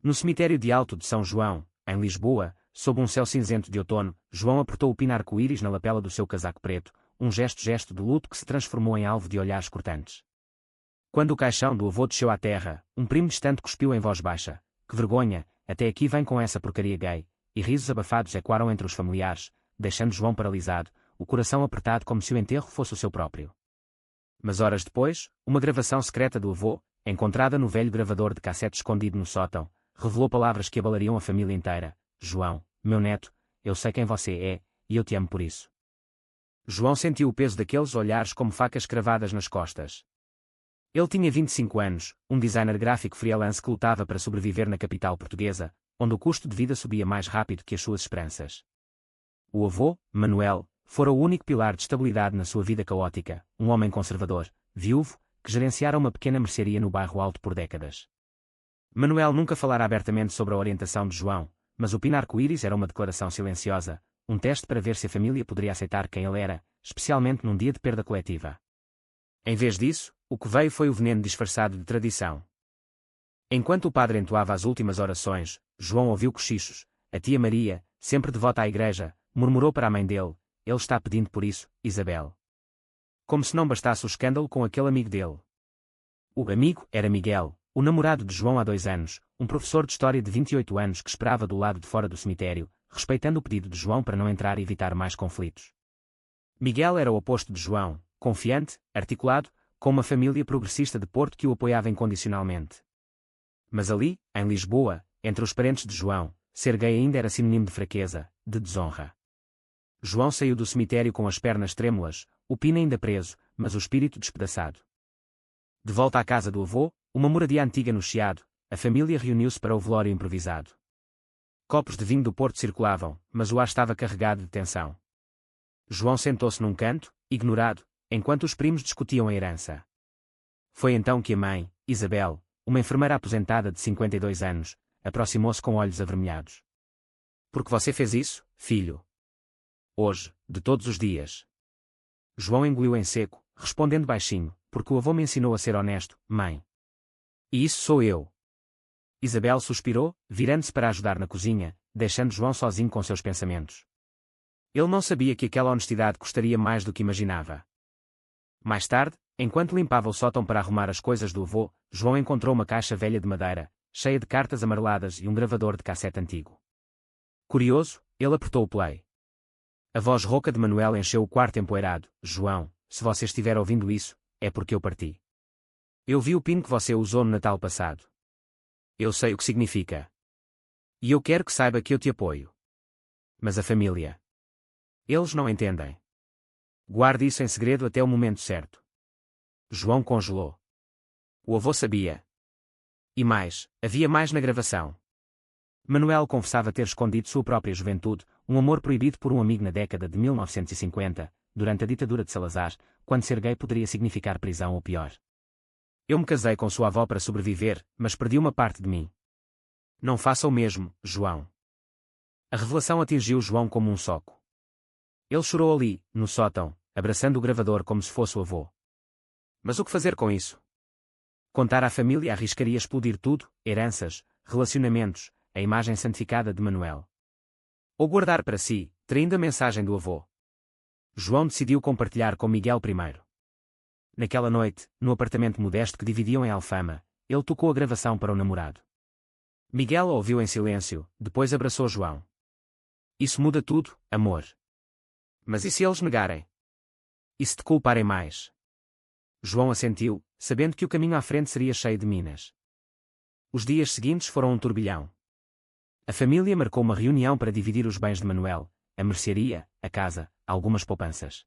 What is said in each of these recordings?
No cemitério de Alto de São João, em Lisboa, sob um céu cinzento de outono, João apertou o pino arco-íris na lapela do seu casaco preto, um gesto de luto que se transformou em alvo de olhares cortantes. Quando o caixão do avô desceu à terra, um primo distante cuspiu em voz baixa: "Que vergonha, até aqui vem com essa porcaria gay", e risos abafados ecoaram entre os familiares, deixando João paralisado, o coração apertado como se o enterro fosse o seu próprio. Mas horas depois, uma gravação secreta do avô, encontrada no velho gravador de cassete escondido no sótão, revelou palavras que abalariam a família inteira: "João, meu neto, eu sei quem você é, e eu te amo por isso." João sentiu o peso daqueles olhares como facas cravadas nas costas. Ele tinha 25 anos, um designer gráfico freelance que lutava para sobreviver na capital portuguesa, onde o custo de vida subia mais rápido que as suas esperanças. O avô, Manuel, fora o único pilar de estabilidade na sua vida caótica, um homem conservador, viúvo, que gerenciara uma pequena mercearia no bairro Alto por décadas. Manuel nunca falara abertamente sobre a orientação de João, mas o pino arco-íris era uma declaração silenciosa, um teste para ver se a família poderia aceitar quem ele era, especialmente num dia de perda coletiva. Em vez disso, o que veio foi o veneno disfarçado de tradição. Enquanto o padre entoava as últimas orações, João ouviu cochichos. A tia Maria, sempre devota à igreja, murmurou para a mãe dele: "Ele está pedindo por isso, Isabel." Como se não bastasse o escândalo com aquele amigo dele. O amigo era Miguel, o namorado de João há 2 anos, um professor de história de 28 anos que esperava do lado de fora do cemitério, respeitando o pedido de João para não entrar e evitar mais conflitos. Miguel era o oposto de João, confiante, articulado, com uma família progressista de Porto que o apoiava incondicionalmente. Mas ali, em Lisboa, entre os parentes de João, ser gay ainda era sinônimo de fraqueza, de desonra. João saiu do cemitério com as pernas trêmulas, o pino ainda preso, mas o espírito despedaçado. De volta à casa do avô, uma moradia antiga no Chiado, a família reuniu-se para o velório improvisado. Copos de vinho do Porto circulavam, mas o ar estava carregado de tensão. João sentou-se num canto, ignorado, enquanto os primos discutiam a herança. Foi então que a mãe, Isabel, uma enfermeira aposentada de 52 anos, aproximou-se com olhos avermelhados. "Por que você fez isso, filho?" "Hoje, de todos os dias." João engoliu em seco, respondendo baixinho: "Porque o avô me ensinou a ser honesto, mãe." "E isso sou eu." Isabel suspirou, virando-se para ajudar na cozinha, deixando João sozinho com seus pensamentos. Ele não sabia que aquela honestidade custaria mais do que imaginava. Mais tarde, enquanto limpava o sótão para arrumar as coisas do avô, João encontrou uma caixa velha de madeira, cheia de cartas amareladas e um gravador de cassete antigo. Curioso, ele apertou o play. A voz rouca de Manuel encheu o quarto empoeirado: "João, se você estiver ouvindo isso, é porque eu parti. Eu vi o pino que você usou no Natal passado. Eu sei o que significa. E eu quero que saiba que eu te apoio. Mas a família. Eles não entendem. Guarde isso em segredo até o momento certo." João congelou. O avô sabia. E mais, havia mais na gravação. Manuel confessava ter escondido sua própria juventude, um amor proibido por um amigo na década de 1950, durante a ditadura de Salazar, quando ser gay poderia significar prisão ou pior. "Eu me casei com sua avó para sobreviver, mas perdi uma parte de mim. Não faça o mesmo, João." A revelação atingiu João como um soco. Ele chorou ali, no sótão, abraçando o gravador como se fosse o avô. Mas o que fazer com isso? Contar à família arriscaria explodir tudo: heranças, relacionamentos, a imagem santificada de Manuel. Ou guardar para si, traindo a mensagem do avô? João decidiu compartilhar com Miguel primeiro. Naquela noite, no apartamento modesto que dividiam em Alfama, ele tocou a gravação para o namorado. Miguel ouviu em silêncio, depois abraçou João. "Isso muda tudo, amor." "Mas e se eles negarem? E se te culparem mais?" João assentiu, sabendo que o caminho à frente seria cheio de minas. Os dias seguintes foram um turbilhão. A família marcou uma reunião para dividir os bens de Manuel, a mercearia, a casa, algumas poupanças.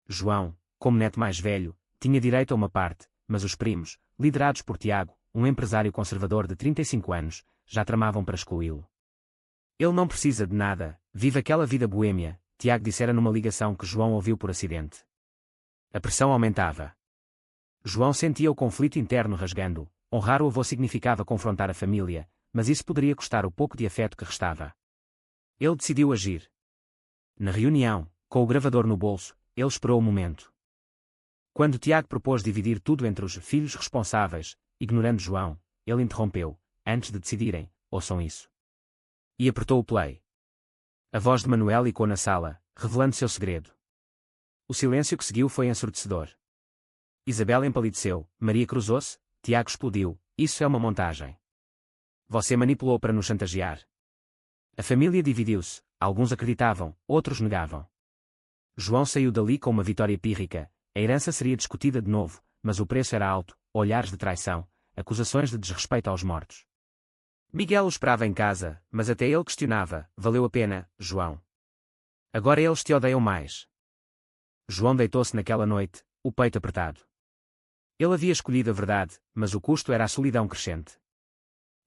João, como neto mais velho, tinha direito a uma parte, mas os primos, liderados por Tiago, um empresário conservador de 35 anos, já tramavam para excluí-lo. "Ele não precisa de nada, vive aquela vida boêmia", Tiago dissera numa ligação que João ouviu por acidente. A pressão aumentava. João sentia o conflito interno rasgando. Honrar o avô significava confrontar a família, mas isso poderia custar o pouco de afeto que restava. Ele decidiu agir. Na reunião, com o gravador no bolso, ele esperou o momento. Quando Tiago propôs dividir tudo entre os filhos responsáveis, ignorando João, ele interrompeu: antes de decidirem, ouçam isso. E apertou o play. A voz de Manuel ecoou na sala, revelando seu segredo. O silêncio que seguiu foi ensurdecedor. Isabel empalideceu, Maria cruzou-se, Tiago explodiu, isso é uma montagem. Você manipulou para nos chantagear. A família dividiu-se, alguns acreditavam, outros negavam. João saiu dali com uma vitória pírrica, a herança seria discutida de novo, mas o preço era alto, olhares de traição, acusações de desrespeito aos mortos. Miguel o esperava em casa, mas até ele questionava, valeu a pena, João? Agora eles te odeiam mais. João deitou-se naquela noite, o peito apertado. Ele havia escolhido a verdade, mas o custo era a solidão crescente.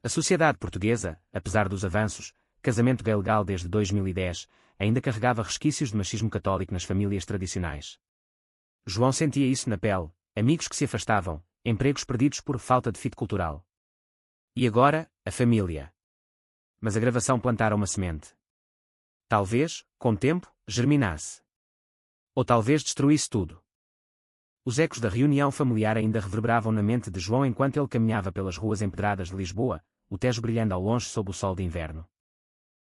A sociedade portuguesa, apesar dos avanços, casamento gay legal desde 2010, ainda carregava resquícios de machismo católico nas famílias tradicionais. João sentia isso na pele, amigos que se afastavam, empregos perdidos por falta de fit cultural. E agora, a família. Mas a gravação plantara uma semente. Talvez, com o tempo, germinasse. Ou talvez destruísse tudo. Os ecos da reunião familiar ainda reverberavam na mente de João enquanto ele caminhava pelas ruas empedradas de Lisboa, o Tejo brilhando ao longe sob o sol de inverno.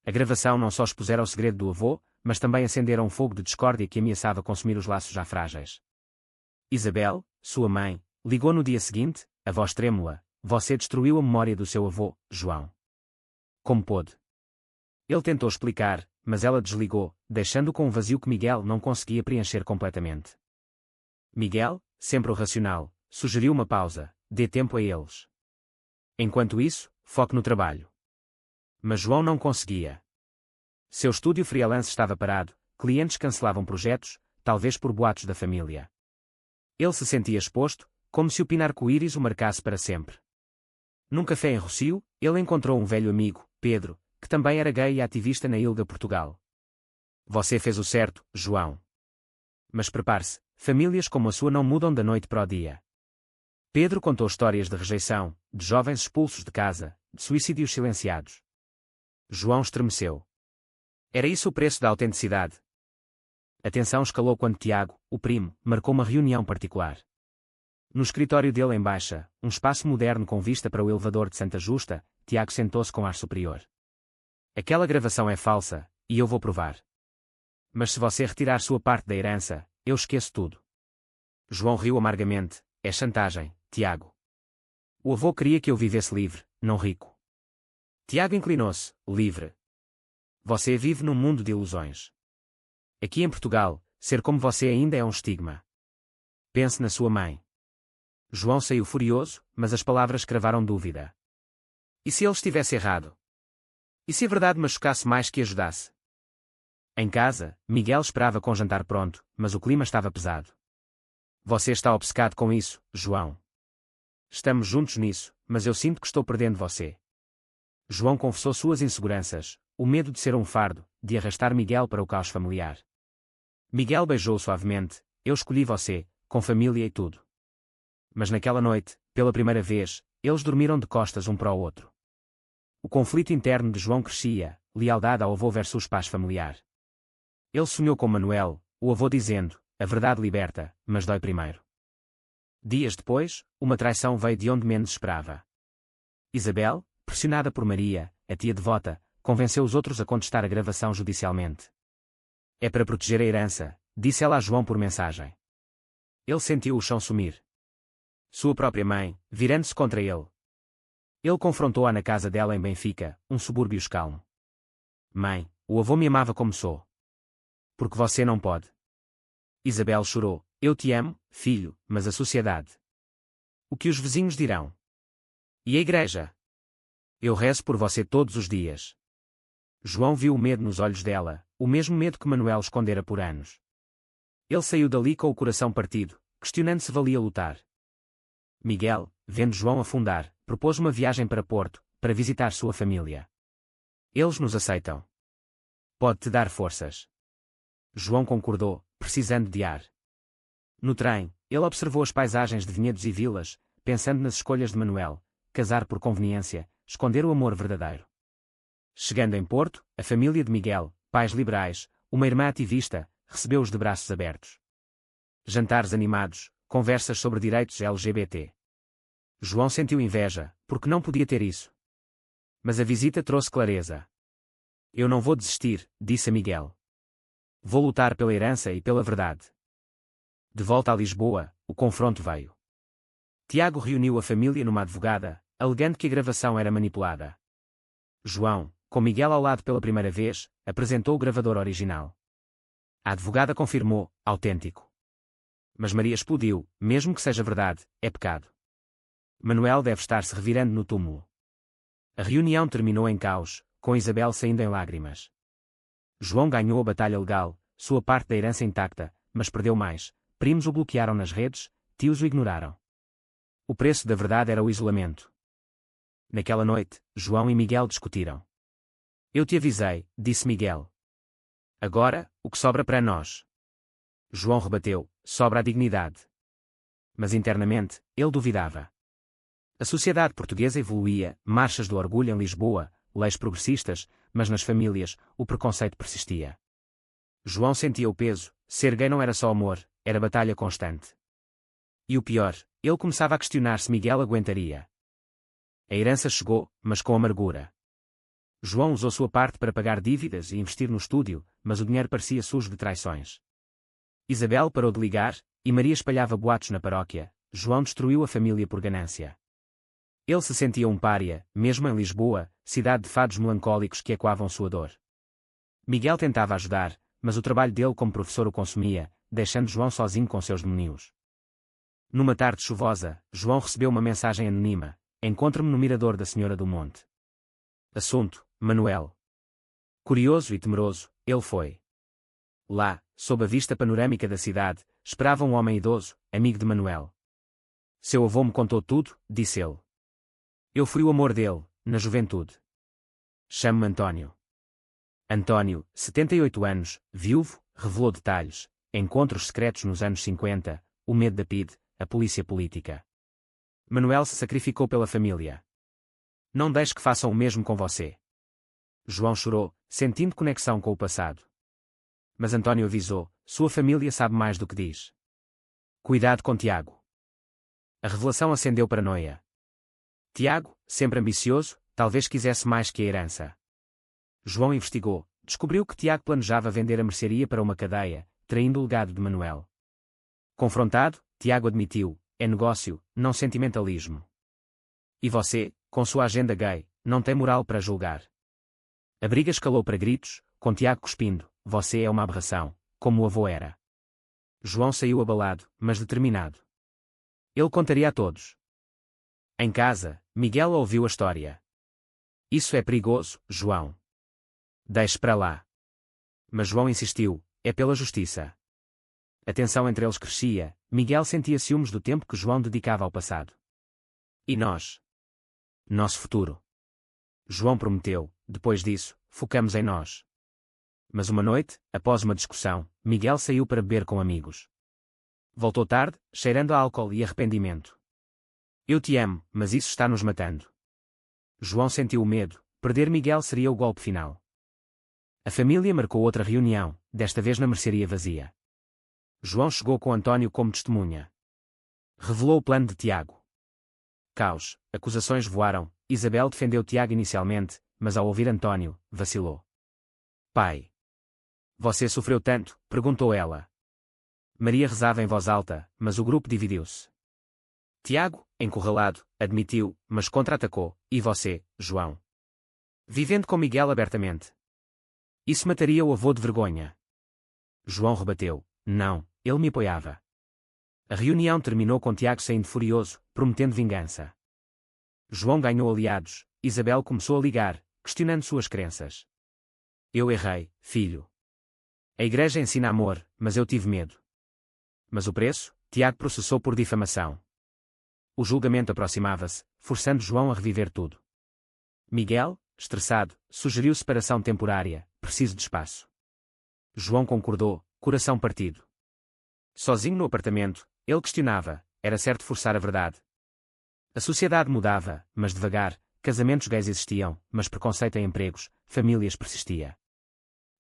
A gravação não só expusera o segredo do avô, mas também acendera um fogo de discórdia que ameaçava consumir os laços já frágeis. Isabel, sua mãe, ligou no dia seguinte, a voz trêmula, você destruiu a memória do seu avô, João. Como pôde? Ele tentou explicar, mas ela desligou, deixando com um vazio que Miguel não conseguia preencher completamente. Miguel, sempre o racional, sugeriu uma pausa, dê tempo a eles. Enquanto isso, foque no trabalho. Mas João não conseguia. Seu estúdio freelance estava parado, clientes cancelavam projetos, talvez por boatos da família. Ele se sentia exposto, como se o pino-arco-íris o marcasse para sempre. Num café em Rossio, ele encontrou um velho amigo, Pedro, que também era gay e ativista na Ilha Portugal. Você fez o certo, João. Mas prepare-se, famílias como a sua não mudam da noite para o dia. Pedro contou histórias de rejeição, de jovens expulsos de casa, de suicídios silenciados. João estremeceu. Era isso o preço da autenticidade. A tensão escalou quando Tiago, o primo, marcou uma reunião particular. No escritório dele em Baixa, um espaço moderno com vista para o elevador de Santa Justa, Tiago sentou-se com ar superior. Aquela gravação é falsa, e eu vou provar. Mas se você retirar sua parte da herança, eu esqueço tudo. João riu amargamente, é chantagem, Tiago. O avô queria que eu vivesse livre, não rico. Tiago inclinou-se, livre. Você vive num mundo de ilusões. Aqui em Portugal, ser como você ainda é um estigma. Pense na sua mãe. João saiu furioso, mas as palavras cravaram dúvida. E se ele estivesse errado? E se a verdade machucasse mais que ajudasse? Em casa, Miguel esperava com o jantar pronto, mas o clima estava pesado. Você está obcecado com isso, João. Estamos juntos nisso, mas eu sinto que estou perdendo você. João confessou suas inseguranças, o medo de ser um fardo, de arrastar Miguel para o caos familiar. Miguel beijou suavemente, eu escolhi você, com família e tudo. Mas naquela noite, pela primeira vez, eles dormiram de costas um para o outro. O conflito interno de João crescia, lealdade ao avô versus paz familiar. Ele sonhou com Manuel, o avô dizendo, a verdade liberta, mas dói primeiro. Dias depois, uma traição veio de onde menos esperava. Isabel, pressionada por Maria, a tia devota, convenceu os outros a contestar a gravação judicialmente. É para proteger a herança, disse ela a João por mensagem. Ele sentiu o chão sumir. Sua própria mãe, virando-se contra ele. Ele confrontou-a na casa dela em Benfica, um subúrbio calmo. Mãe, o avô me amava como sou. Porque você não pode. Isabel chorou, eu te amo, filho, mas a sociedade. O que os vizinhos dirão? E a igreja? Eu rezo por você todos os dias. João viu o medo nos olhos dela, o mesmo medo que Manuel escondera por anos. Ele saiu dali com o coração partido, questionando se valia lutar. Miguel, vendo João afundar, propôs uma viagem para Porto, para visitar sua família. Eles nos aceitam. Pode-te dar forças. João concordou, precisando de ar. No trem, ele observou as paisagens de vinhedos e vilas, pensando nas escolhas de Manuel, casar por conveniência, esconder o amor verdadeiro. Chegando em Porto, a família de Miguel, pais liberais, uma irmã ativista, recebeu-os de braços abertos. Jantares animados, conversas sobre direitos LGBT. João sentiu inveja, porque não podia ter isso. Mas a visita trouxe clareza. Eu não vou desistir, disse a Miguel. Vou lutar pela herança e pela verdade. De volta a Lisboa, o confronto veio. Tiago reuniu a família numa advogada, alegando que a gravação era manipulada. João, com Miguel ao lado pela primeira vez, apresentou o gravador original. A advogada confirmou, autêntico. Mas Maria explodiu, mesmo que seja verdade, é pecado. Manuel deve estar se revirando no túmulo. A reunião terminou em caos, com Isabel saindo em lágrimas. João ganhou a batalha legal, sua parte da herança intacta, mas perdeu mais. Primos o bloquearam nas redes, tios o ignoraram. O preço da verdade era o isolamento. Naquela noite, João e Miguel discutiram. Eu te avisei, disse Miguel. Agora, o que sobra para nós? João rebateu, sobra a dignidade. Mas internamente, ele duvidava. A sociedade portuguesa evoluía, marchas do orgulho em Lisboa, leis progressistas, mas nas famílias, o preconceito persistia. João sentia o peso, ser gay não era só amor, era batalha constante. E o pior, ele começava a questionar se Miguel aguentaria. A herança chegou, mas com amargura. João usou sua parte para pagar dívidas e investir no estúdio, mas o dinheiro parecia sujo de traições. Isabel parou de ligar, e Maria espalhava boatos na paróquia. João destruiu a família por ganância. Ele se sentia um pária, mesmo em Lisboa, cidade de fados melancólicos que ecoavam sua dor. Miguel tentava ajudar, mas o trabalho dele como professor o consumia, deixando João sozinho com seus demonios. Numa tarde chuvosa, João recebeu uma mensagem anônima: encontre-me no mirador da Senhora do Monte. Assunto: Manuel. Curioso e temeroso, ele foi. Lá, sob a vista panorâmica da cidade, esperava um homem idoso, amigo de Manuel. Seu avô me contou tudo, disse ele. Eu fui o amor dele, na juventude. Chamo-me António. António, 78 anos, viúvo, revelou detalhes, encontros secretos nos anos 50, o medo da PIDE, a polícia política. Manuel se sacrificou pela família. Não deixe que façam o mesmo com você. João chorou, sentindo conexão com o passado. Mas António avisou, sua família sabe mais do que diz. Cuidado com Tiago. A revelação acendeu paranoia. Tiago, sempre ambicioso, talvez quisesse mais que a herança. João investigou, descobriu que Tiago planejava vender a mercearia para uma cadeia, traindo o legado de Manuel. Confrontado, Tiago admitiu, é negócio, não sentimentalismo. E você, com sua agenda gay, não tem moral para julgar. A briga escalou para gritos, com Tiago cuspindo, você é uma aberração, como o avô era. João saiu abalado, mas determinado. Ele contaria a todos. Em casa, Miguel ouviu a história. Isso é perigoso, João. Deixe para lá. Mas João insistiu, é pela justiça. A tensão entre eles crescia, Miguel sentia ciúmes do tempo que João dedicava ao passado. E nós? Nosso futuro. João prometeu, depois disso, focamos em nós. Mas uma noite, após uma discussão, Miguel saiu para beber com amigos. Voltou tarde, cheirando a álcool e arrependimento. Eu te amo, mas isso está nos matando. João sentiu o medo, perder Miguel seria o golpe final. A família marcou outra reunião, desta vez na mercearia vazia. João chegou com António como testemunha. Revelou o plano de Tiago. Caos, acusações voaram, Isabel defendeu Tiago inicialmente, mas ao ouvir António, vacilou. Pai. Você sofreu tanto? Perguntou ela. Maria rezava em voz alta, mas o grupo dividiu-se. Tiago, encurralado, admitiu, mas contra-atacou, e você, João? Vivendo com Miguel abertamente. Isso mataria o avô de vergonha. João rebateu, não, ele me apoiava. A reunião terminou com Tiago saindo furioso, prometendo vingança. João ganhou aliados, Isabel começou a ligar, questionando suas crenças. Eu errei, filho. A igreja ensina amor, mas eu tive medo. Mas o preço? Tiago processou por difamação. O julgamento aproximava-se, forçando João a reviver tudo. Miguel, estressado, sugeriu separação temporária, preciso de espaço. João concordou, coração partido. Sozinho no apartamento, ele questionava, era certo forçar a verdade. A sociedade mudava, mas devagar, casamentos gays existiam, mas preconceito em empregos, famílias persistia.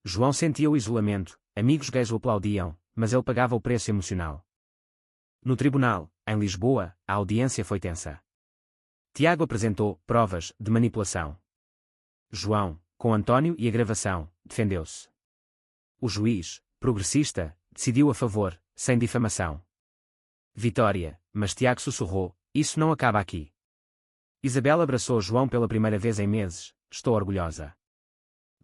João sentia o isolamento, amigos gays o aplaudiam, mas ele pagava o preço emocional. No tribunal, em Lisboa, a audiência foi tensa. Tiago apresentou provas de manipulação. João, com Antônio e a gravação, defendeu-se. O juiz, progressista, decidiu a favor, sem difamação. Vitória, mas Tiago sussurrou, isso não acaba aqui. Isabel abraçou João pela primeira vez em meses, estou orgulhosa.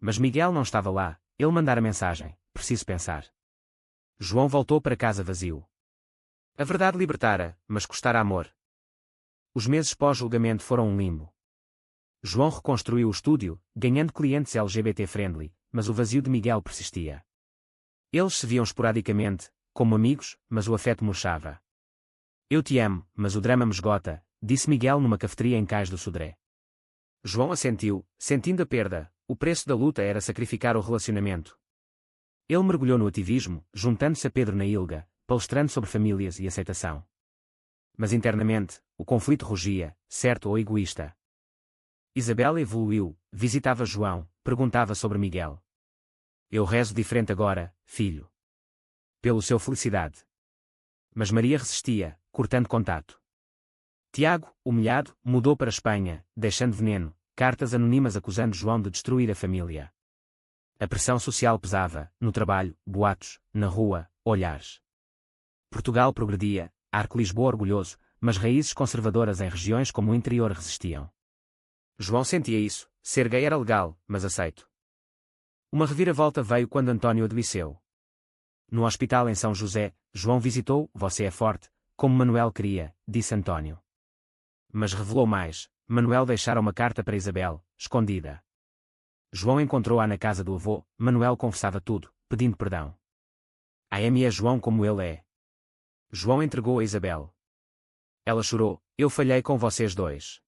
Mas Miguel não estava lá, ele mandara mensagem, preciso pensar. João voltou para casa vazio. A verdade libertara, mas custara amor. Os meses pós-julgamento foram um limbo. João reconstruiu o estúdio, ganhando clientes LGBT-friendly, mas o vazio de Miguel persistia. Eles se viam esporadicamente, como amigos, mas o afeto murchava. Eu te amo, mas o drama me esgota, disse Miguel numa cafeteria em Cais do Sodré. João assentiu, sentindo a perda, o preço da luta era sacrificar o relacionamento. Ele mergulhou no ativismo, juntando-se a Pedro na Ilga, palestrando sobre famílias e aceitação. Mas internamente, o conflito rugia, certo ou egoísta. Isabela evoluiu, visitava João, perguntava sobre Miguel. Eu rezo diferente agora, filho. Pelo seu felicidade. Mas Maria resistia, cortando contato. Tiago, humilhado, mudou para a Espanha, deixando veneno, cartas anônimas acusando João de destruir a família. A pressão social pesava, no trabalho, boatos, na rua, olhares. Portugal progredia, Arco Lisboa orgulhoso, mas raízes conservadoras em regiões como o interior resistiam. João sentia isso, ser gay era legal, mas aceito. Uma reviravolta veio quando Antônio adoeceu. No hospital em São José, João visitou, você é forte, como Manuel queria, disse Antônio. Mas revelou mais, Manuel deixara uma carta para Isabel, escondida. João encontrou-a na casa do avô, Manuel confessava tudo, pedindo perdão. A.M. é João como ele é. João entregou a Isabel. Ela chorou, eu falhei com vocês dois.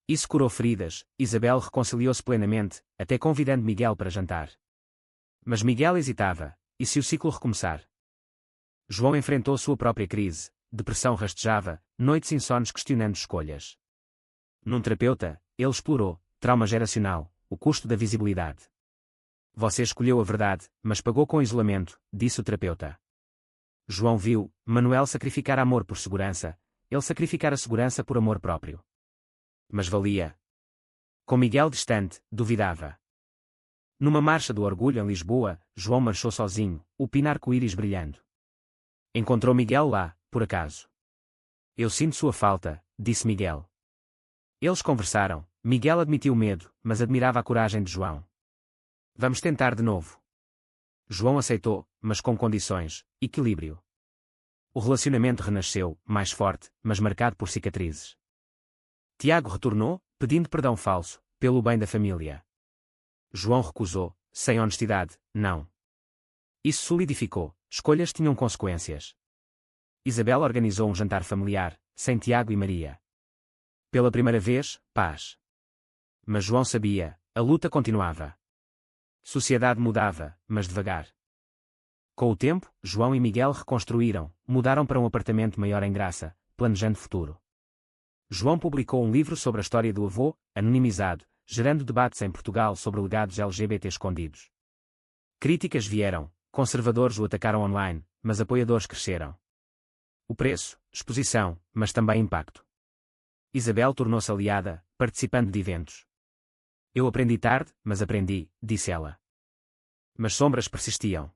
Isso curou feridas, Isabel reconciliou-se plenamente, até convidando Miguel para jantar. Mas Miguel hesitava, e se o ciclo recomeçar? João enfrentou sua própria crise, depressão rastejava, noites insones questionando escolhas. Num terapeuta, ele explorou, trauma geracional, o custo da visibilidade. Você escolheu a verdade, mas pagou com isolamento, disse o terapeuta. João viu, Manuel sacrificar amor por segurança, ele sacrificar a segurança por amor próprio. Mas valia. Com Miguel distante, duvidava. Numa marcha do orgulho em Lisboa, João marchou sozinho, o pino arco-íris brilhando. Encontrou Miguel lá, por acaso. Eu sinto sua falta, disse Miguel. Eles conversaram, Miguel admitiu medo, mas admirava a coragem de João. Vamos tentar de novo. João aceitou, mas com condições, equilíbrio. O relacionamento renasceu, mais forte, mas marcado por cicatrizes. Tiago retornou, pedindo perdão falso, pelo bem da família. João recusou, sem honestidade, não. Isso solidificou, escolhas tinham consequências. Isabel organizou um jantar familiar, sem Tiago e Maria. Pela primeira vez, paz. Mas João sabia, a luta continuava. Sociedade mudava, mas devagar. Com o tempo, João e Miguel reconstruíram, mudaram para um apartamento maior em Graça, planejando futuro. João publicou um livro sobre a história do avô, anonimizado, gerando debates em Portugal sobre legados LGBT escondidos. Críticas vieram, conservadores o atacaram online, mas apoiadores cresceram. O preço, exposição, mas também impacto. Isabel tornou-se aliada, participando de eventos. Eu aprendi tarde, mas aprendi, disse ela. Mas sombras persistiam.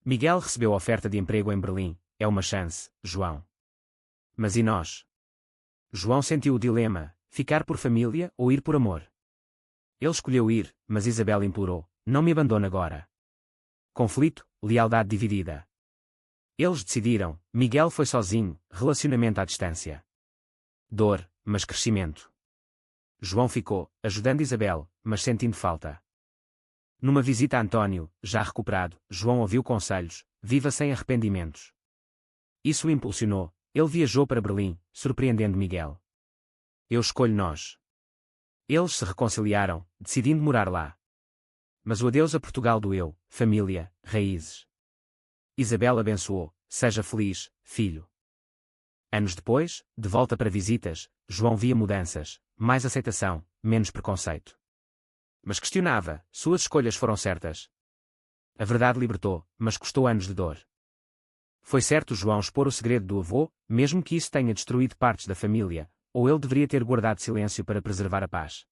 Miguel recebeu oferta de emprego em Berlim, é uma chance, João. Mas e nós? João sentiu o dilema, ficar por família ou ir por amor. Ele escolheu ir, mas Isabel implorou, não me abandone agora. Conflito, lealdade dividida. Eles decidiram, Miguel foi sozinho, relacionamento à distância. Dor, mas crescimento. João ficou, ajudando Isabel, mas sentindo falta. Numa visita a Antônio, já recuperado, João ouviu conselhos, viva sem arrependimentos. Isso o impulsionou, ele viajou para Berlim, surpreendendo Miguel. Eu escolho nós. Eles se reconciliaram, decidindo morar lá. Mas o adeus a Portugal doeu, família, raízes. Isabel abençoou, seja feliz, filho. Anos depois, de volta para visitas, João via mudanças, mais aceitação, menos preconceito. Mas questionava, suas escolhas foram certas. A verdade libertou, mas custou anos de dor. Foi certo João expor o segredo do avô, mesmo que isso tenha destruído partes da família, ou ele deveria ter guardado silêncio para preservar a paz.